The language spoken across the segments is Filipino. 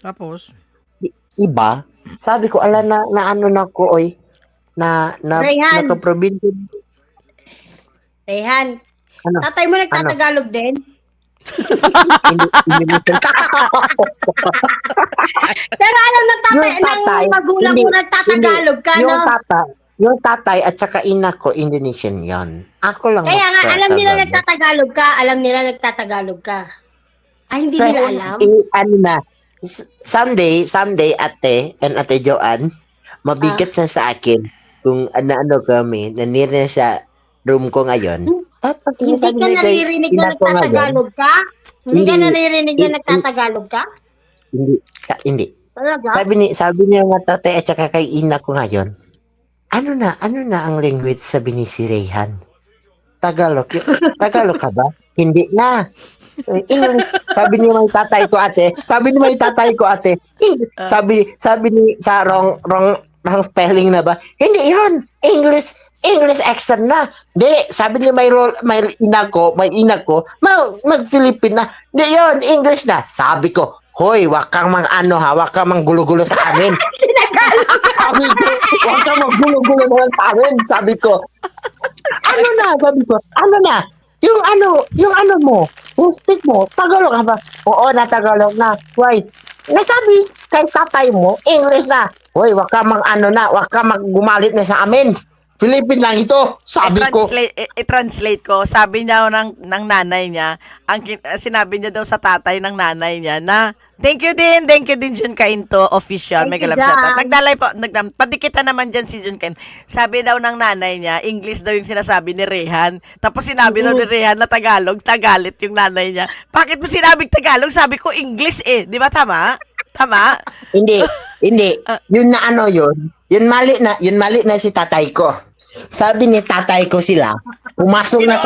Tapos, Iba, sabi ko, ala na ano na ko, oy, Rayhan, nakaprobinsya. Rayhan, Ano, tatay mo ano, nagtatagalog din? hindi mo Pero alam ng tatay, yung tatay, ng magulang hindi, mo nagtatagalog ka, yung no? tatay at saka ina ko, Indonesian yon. Ako lang Kaya nga, alam nila magtatagalog. nagtatagalog ka, alam nila nagtatagalog ka. Ay, hindi So, nila alam? ano na, Sunday, ate, and ate Joanne, mabigat na sa akin kung ano kami, nanira sa room ko ngayon. Tapos, Hindi sinasabi ka niya kay naririnig ina na ko ngayon, nagtatagalog ka? Hindi ka Hindi. naririnig na Hin- nagtatagalog ka? hindi. Talaga? Sabi niya nga tatay at saka kay ina ko ngayon, ano na ang language sabi ni si Rayhan? Tagalog. Tagalog ka ba? Hindi na. English. Sabi ni may tatay ko ate. Sabi ni sa wrong spelling na ba? Hindi yun. English accent na. Di, sabi ni may ina ko, mag-Philippine na. Di yun, English na. Sabi ko, hoy, wag kang wag kang manggulo-gulo sa amin. Sabi ko, wag kang manggulo-gulo naman sa amin. Sabi ko, ano na? Yung ano mo, yung speak mo, Tagalog ka ba? Oo, na Tagalog na. Why? Nasabi kay tatay mo, English na. Hoy, wag ka wag ka gumalit na sa amin. Philippine lang ito, sabi ko. i-translate ko. Sabi niya ng nanay niya, sinabi niya daw sa tatay ng nanay niya na, thank you din Jun Kainto, official. May Thank you, galap shoutout. Jan. Nagdalay po, padikita naman dyan si Jun Kainto. Sabi daw ng nanay niya, English daw yung sinasabi ni Rehan. Tapos sinabi daw ni Rehan na Tagalog, tagalit yung nanay niya. Bakit mo sinabing Tagalog? Sabi ko English eh. Di ba tama? Tama? Hindi. Yun na yun. Yun mali na si tatay ko. Sabi ni tatay ko sila, pumasok na.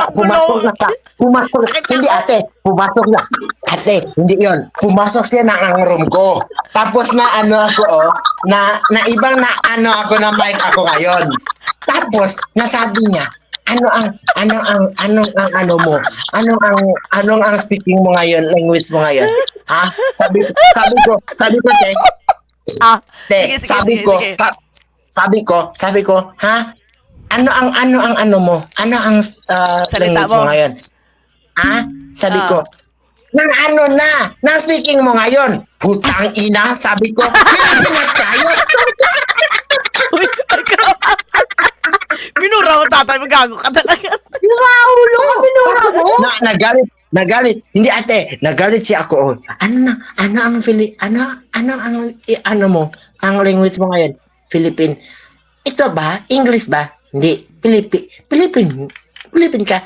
Hindi ate, pumasok na. Ate, hindi yon. Pumasok siya ng room ko. Tapos na ako, na ibang ako na mic ako ngayon. Tapos, nasabi niya, anong ang speaking mo ngayon, language mo ngayon? Ha? Sabi ko, te, Sige. sabi ko, ha? Ano mo? Ano ang Salita language mo mo. ngayon? Ha? Sabi ko, nang speaking mo ngayon? Putang ina, sabi ko, pinag tayo. Uy, minura ko tatay, magago ka talaga. Nakaulo ka, binura mo? Nagalit. Hindi ate, nagalit siya ako. Ano ang mo? Ang language mo ngayon? Philippine. Ito ba? English ba? Hindi. Philippine ka?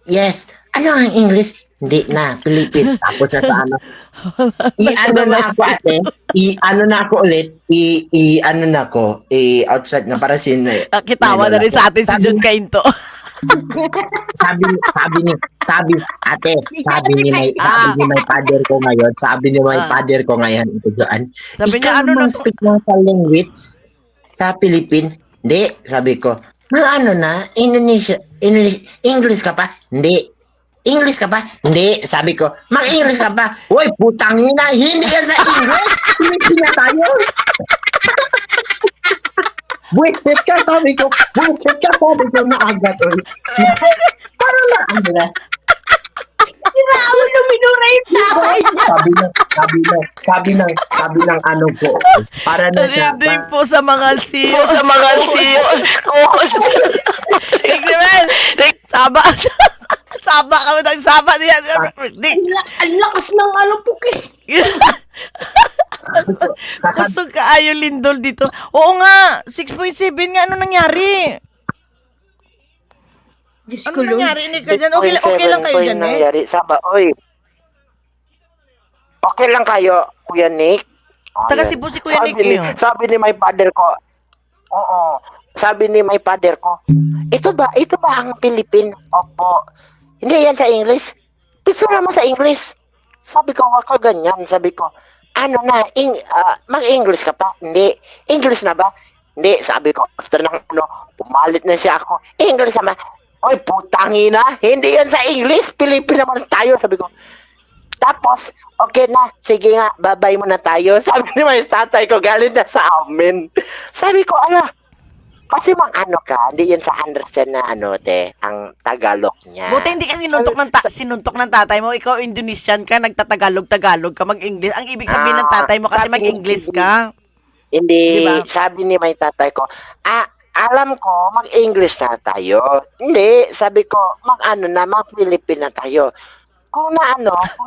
Yes. Ano ang English? Hindi na. Philippine. Tapos na sa I-ano na ako ulit. Outside na para Kitawa na rin sa atin si Jun Kainto. sabi ni may father ko ngayon, ito doon. Sabi niya, Ikaw ano na naman to? speak ng language sa Philippine? Hindi, sabi ko. Indonesia, English ka pa? Hindi. English ka pa? Hindi, sabi ko. Mag-English ka pa? Uy, putang ina, hindi yan sa English. Hindi na tayo. Buisit ka, sabi ko na agad. Parang na. Nakaulo, binura yung tatay niya. Sabi ng ano ko. Para na siya. Din po sa mga CEO. Ignaman! Saba kami nagsaba niya. Ang lakas ng puki. Gusto ka ayaw lindol dito. Oo nga, 6.7 nga. Ano nangyari? Diyos Ano ko, Lord. nangyari? Hindi ka dyan. Okay lang kayo dyan, eh. nangyari. Saba, oy. Okay lang kayo, Kuya Nick. Taga Cebu si Kuya Nick yun. Sabi ni my father ko. Oo. Sabi ni my father ko. Ito ba ang Philippine? Opo. Hindi yan sa English. Pisura mo sa English. Sabi ko, wag ka ganyan. Sabi ko, mag-English ka pa? Hindi. English na ba? Hindi. Sabi ko, after ng pumalit na siya ako. English naman. Oy, putangina. Hindi yan sa English. Philippine naman tayo. Sabi ko, Tapos, okay na, sige nga, babay muna tayo. Sabi ni may tatay ko, galing na sa amin. Sabi ko, ala, kasi ano ka, hindi yan sa understand na ang Tagalog niya. Buti hindi ka sinuntok ng tatay mo. Ikaw Indonesian ka, nagtatagalog-tagalog ka, mag-English. Ang ibig sabihin ng tatay mo kasi sabi ni- mag-English ka. Hindi, Diba? sabi ni may tatay ko, alam ko, mag-English na tayo. Hindi, sabi ko, mag-Philippine na tayo. Kung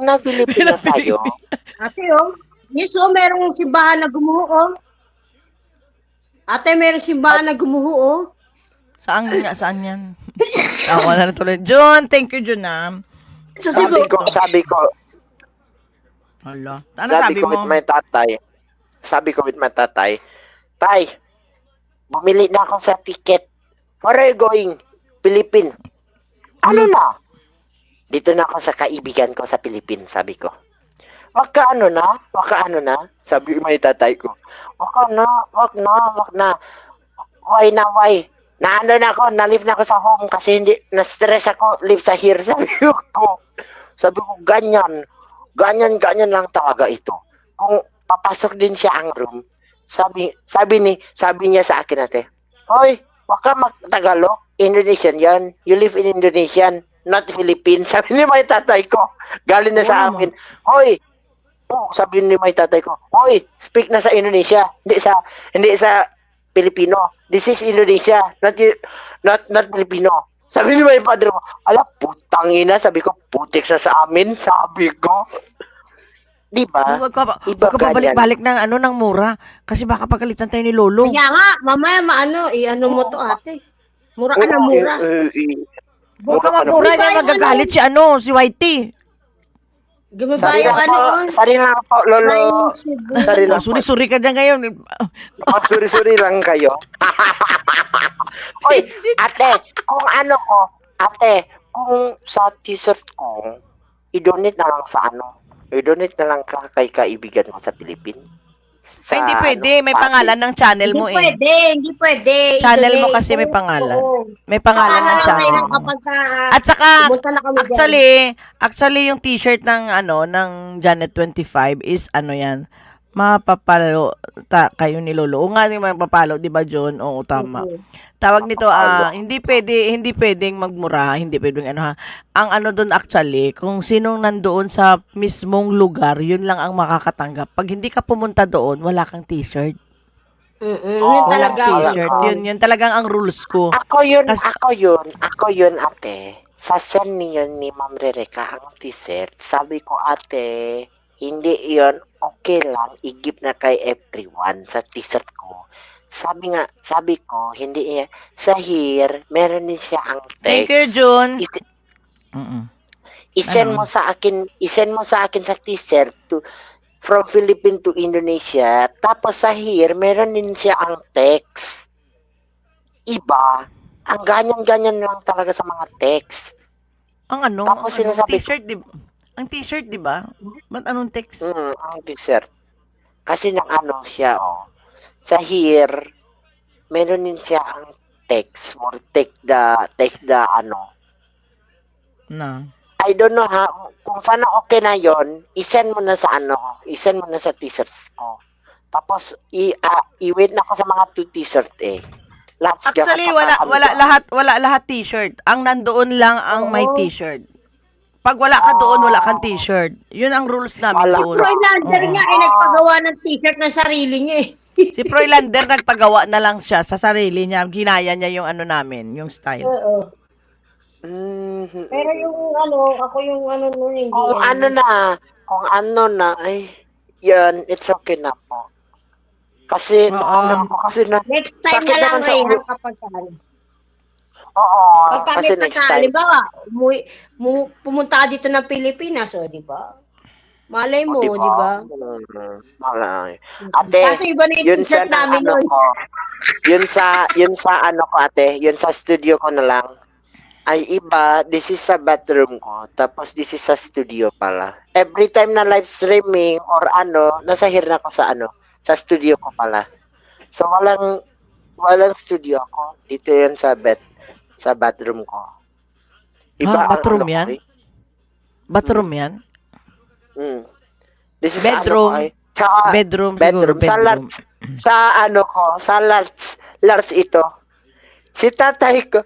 na Philippine na tayo, Ate, yes, merong simbahan na gumuho, Ate, merong simbahan na gumuho, Saan yan? Ako na natuloy. Jun, thank you, Jun, ah. sabi ko, Hala. Ano sabi sabi ko mo? with my tatay, Tay, bumili na ako sa ticket. Where are you going? Philippines. Ano na? Dito na ako sa kaibigan ko sa Philippines, sabi ko. Wag ka na? Sabi may tatay ko. Wag na. Why? Na ako, na-leave na ako sa home kasi hindi, na-stress ako, live sa here, sabi ko. Sabi ko, ganyan lang talaga ito. Kung papasok din siya ang room, sabi niya sa akin ate, hoy, wag ka mag-Tagalog, Indonesian yan, you live in Indonesian, not Philippines. Sabi ni may tatay ko, galing na sa amin, hoy, sabi ni may tatay ko, hoy, speak na sa Indonesia, hindi sa Filipino. This is Indonesia, not Filipino. Sabi ni may padre ko, ala, putang ina, sabi ko, putik sa amin, sabi ko. Di ba? Huwag ka Iba pabalik-balik ng mura. Kasi baka pagalitan tayo ni Lolo. Kaya nga, mamaya mo to, ate. Mura ka na mura. Huwag ka magmura niya, magagalit si Whitey. Gumaba yung Sari lang po, Lolo. Sari lang po. Suri-suri ka dyan ngayon. Magsuri-suri lang kayo. Oy, ate, kung sa t-shirt ko, i-donate na lang i-donate na lang kay kaibigan mo sa Philippines. Ay, hindi pwede. May pangalan ng channel mo eh. Hindi pwede. Channel mo kasi may pangalan. May pangalan ng channel mo. At saka, actually yung t-shirt ng Janet 25 is yan, mapapalo kayo ni Lolo. O nga yung mapapalo, di ba, John? Oo, tama. Tawag nito, hindi pwedeng magmura, hindi pwedeng Ang doon actually, kung sinong nandoon sa mismong lugar, yun lang ang makakatanggap. Pag hindi ka pumunta doon, wala kang t-shirt. Yun Walang talaga. t-shirt. Yun talagang ang rules ko. Ako yun, ate. Sasend niyo ni Ma'am Rereka ang t-shirt. Sabi ko, ate, hindi yun, okay lang, i-give na kay everyone sa t-shirt ko. Sabi ko, hindi yan. Sa here, meron din siya ang text. Thank you, June. I-send mo sa akin sa t-shirt from Philippines to Indonesia. Tapos sa here, meron din siya ang text. Iba. Ang ganyan-ganyan lang talaga sa mga text. Tapos sinasabi t-shirt, ang t-shirt, di ba? Ba't anong text? Ang t-shirt. Kasi siya, Sa here, meron din siya ang text or take the Na. I don't know kung sana okay na yon, i-send mo na sa t-shirts ko. Tapos i-wait na ako sa mga 2 t-shirt Actually, wala lahat t-shirt. Ang nandoon lang ang may t-shirt. Pag wala ka doon, wala kang t-shirt. Yun ang rules namin doon. Froylander nga nagpagawa ng t-shirt ng sarili niya eh. Si Froylander nagpagawa na lang siya sa sarili niya. Ginaya niya yung namin, yung style. Oo. Pero yung ako yung nun hindi. Kung ay, yan, it's okay na po. Kasi, kasi na, Next time sakit na lang naman sa ulo. kapag Oo, Pag kasi kami next time. halimbawa, pumunta ka dito ng Pilipinas, di ba? Malay mo, di ba? Malay. Ate, Kasi iba na yung t-shirt namin nun. Yun sa ate, yun sa studio ko na lang. Ay iba, this is sa bathroom ko, tapos this is sa studio pala. Every time na live streaming or nasa here na ko sa studio ko pala. So walang studio ako. Dito yun sa bathroom ko. Bathroom yan? ko, Bathroom yan? This is Bedroom. ano ko, sa Bedroom siguro, bedroom. Sa bedroom. sa ano ko, sa large ito. Si tatay ko,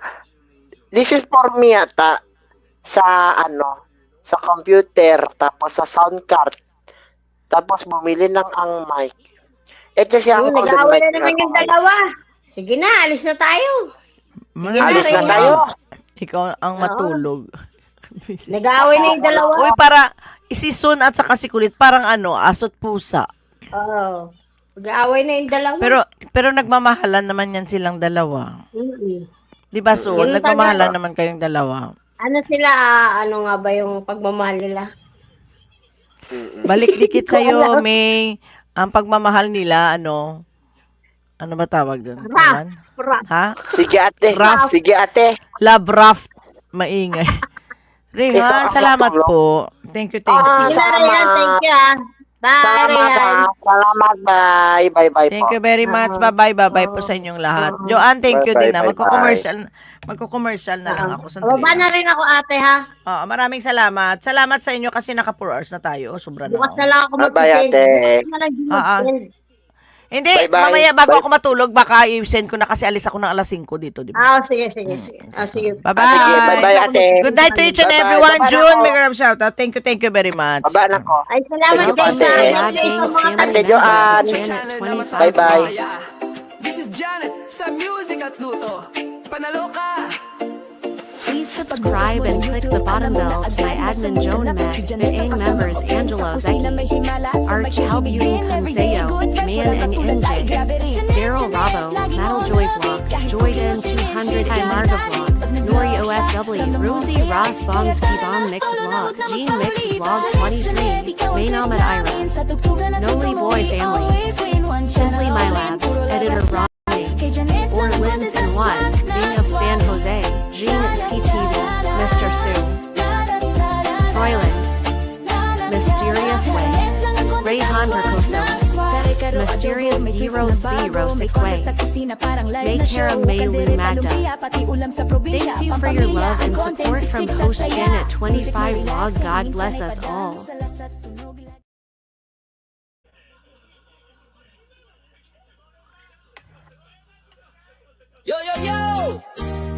this is for me ata, sa ano, sa computer, tapos sa sound card, tapos bumili ng ang mic. Ito siya ang golden Nag-aaway mic na naman yung mic. dalawa. Sige na, alis na tayo. Sige na, Alis na Rhea. tayo. Ikaw ang matulog. Nag-aaway na yung dalawa. Uy, para si Sun at saka si Kulit, parang ano, aso't pusa. Oo. Nag-aaway na yung dalawa. Pero nagmamahalan naman yan silang dalawa. Mm-mm. Di ba, Sun? Ganun Nagmamahalan talaga. naman kayong dalawa. Ano sila, ano nga ba yung pagmamahal nila? Balik dikit sa'yo, May. Ang pagmamahal nila, ano ba tawag doon? Ewan? Ha? Sige ate. Rough. Sige ate. Love raft. Maingay. Rehan, salamat po. Thank you, thank you. Sige na, Rhea. Thank you, ah. Bye, Salamat Rhea. Salamat. Bye. Bye Thank po. you very much. Bye-bye po sa inyong lahat. Joanne, thank you Bye, din. bye, Magko-commercial na lang ako. Sandali. Baba na rin ako, ate, ha? Maraming salamat. Salamat sa inyo kasi naka 4 hours na tayo. Sobra na. Bukas ako. na lang ako Bye-bye, mag-send. ate. Bukas na lang din Ah, ah. mag-send. Hindi, Bye-bye. mamaya bago Bye. ako matulog, baka i-send ko na kasi alis ako ng alas 5 dito, di ba? Sige. Sige. Sige, Bye-bye. bye-bye ate. Good night to each and Bye-bye. everyone. Bye-bye June, na may grab shoutout. Thank you very much. Baba na ko. Ay, salamat Thank you, guys, ha? ate. God bless sa mga Ate Joanne. Bye-bye. This is Janet sa Music at Luto. Panalo ka! Please subscribe and click the bottom bell to my admin Joan Mac, the AIM members Angelo Zeki, Arch Halbuting Hanseo, Man and NJ, Daryl Rabo, Battle Joy Vlog, Joyden 200 High Marga Vlog, Nori OFW, Rosie Ross Bongski Bong Mix Vlog, Gene Mix Vlog 23, Maynamad Ira, Noli Boy Family, Simply My Labs, Editor Rob. Orleans and One, Bing of San Jose, Jean Ski TV, Mr. Sue, Froyland, Mysterious Way, Rayhan Percoso, Mysterious Hero 06 Way, Maycara Maylu Magda. Thanks you for your love and support from host Janet 25 Vlog. God bless us all. Yo, yo, yo!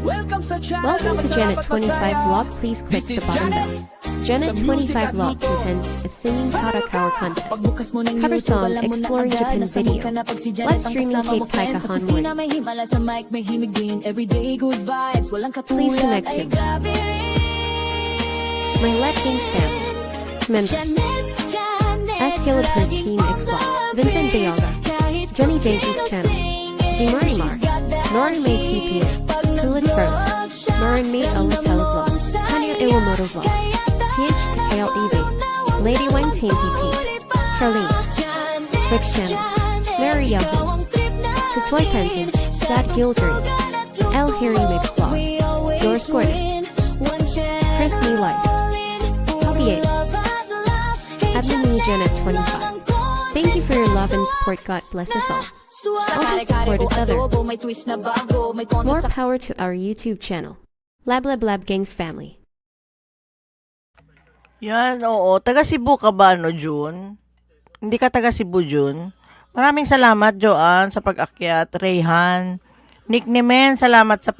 Welcome sa channel. Welcome to Janet 25 Vlog. Please click This the is bottom Janet. bell. Janet 25 Vlog content is singing Tara Cower contest. Pagbukas mo ng Cover YouTube, song alam mo na exploring agad, Japan nasa video. mukha na pag si Janet Live ang streaming kasama kay mo, Kai friends. Sa Kahan kusina Moy. may himala, sa mic may himig din. Everyday good vibes, walang Please katulad. connect Ay him. grabe rin. My Let Kings family. Members. S. Caleb per Team X Vlog. Vincent Jayaga. Jenny J. Geek Channel. Jimari Mar. Nori May TPA. Kulit Bros. Marin May Alitela Vlog. Tanya Iwamoto Vlog. PH to KLEV. Lady Wang Team PP. Charlene. Fix Channel. Mary Yahoo. Chatoy Penton. Dad Gilgreen. El Harry Mix Vlog. Doris Gordon. Chris Lee Life. Puppy 8. Admin Me Janet 25. Thank you for your love and support. God bless us all. Also support each other. May twist na bago, may content More sa power to our YouTube channel. Lab Lab Lab Gangs family. Yan, oo. Taga Cebu ka ba, no, June? Hindi ka taga Cebu, June? Maraming salamat, Joanne, sa pag-akyat. Rayhan. Nick Nemen, salamat sa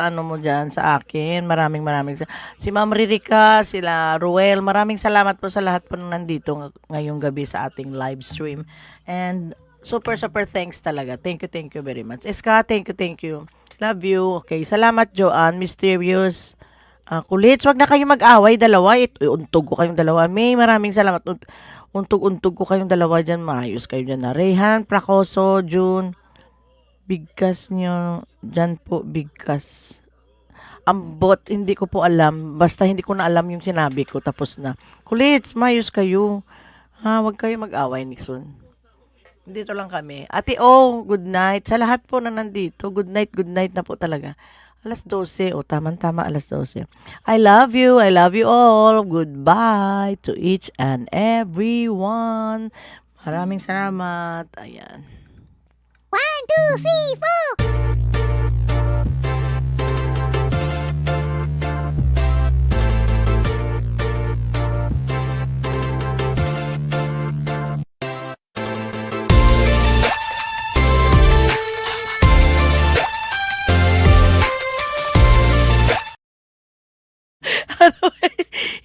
ano mo dyan sa akin. Maraming si Ma'am Ririka, sila Ruel, maraming salamat po sa lahat po nang nandito ngayong gabi sa ating live stream. And super thanks talaga. Thank you very much. Eska, thank you. Love you. Okay, salamat Joanne, Mysterious. Kulits, wag na kayo mag-away, dalawa. Untog ko kayong dalawa. May maraming salamat. Untog ko kayong dalawa dyan. Maayos kayo dyan na. Rayhan, Pracoso, June. Bigkas nyo, dyan po, bigkas. Ambot, hindi ko po alam. Basta hindi ko na alam yung sinabi ko, tapos na. Kulits, mayos kayo. Wag kayo mag-away, Nixon. Dito lang kami. Ate O, good night. Sa lahat po na nandito, good night na po talaga. Alas 12, tama, alas 12. I love you all. Goodbye to each and everyone. Maraming salamat. Ayan. 1, 2, 3, 4.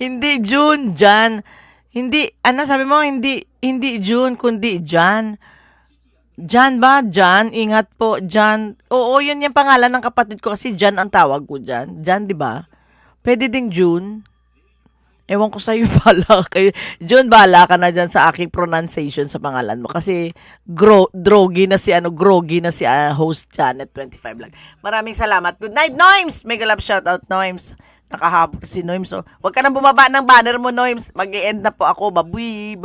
Hindi June, Jan. Hindi, ano sabi mo? Hindi June, kundi Jan. Jan ba? Jan? Ingat po, Jan. Oo, yun yung pangalan ng kapatid ko kasi Jan ang tawag ko dyan. Jan, di ba? Pwede ding June. Ewan ko sa'yo, bala kayo. June, bala ka na dyan sa aking pronunciation sa pangalan mo. Kasi groggy na si host Janet 25 lang. Maraming salamat. Good night, Noims! Mega love shoutout, Noims. Nakahabol si Noims. So, huwag ka nang bumaba ng banner mo, Noims. Mag-e-end na po ako. Babi.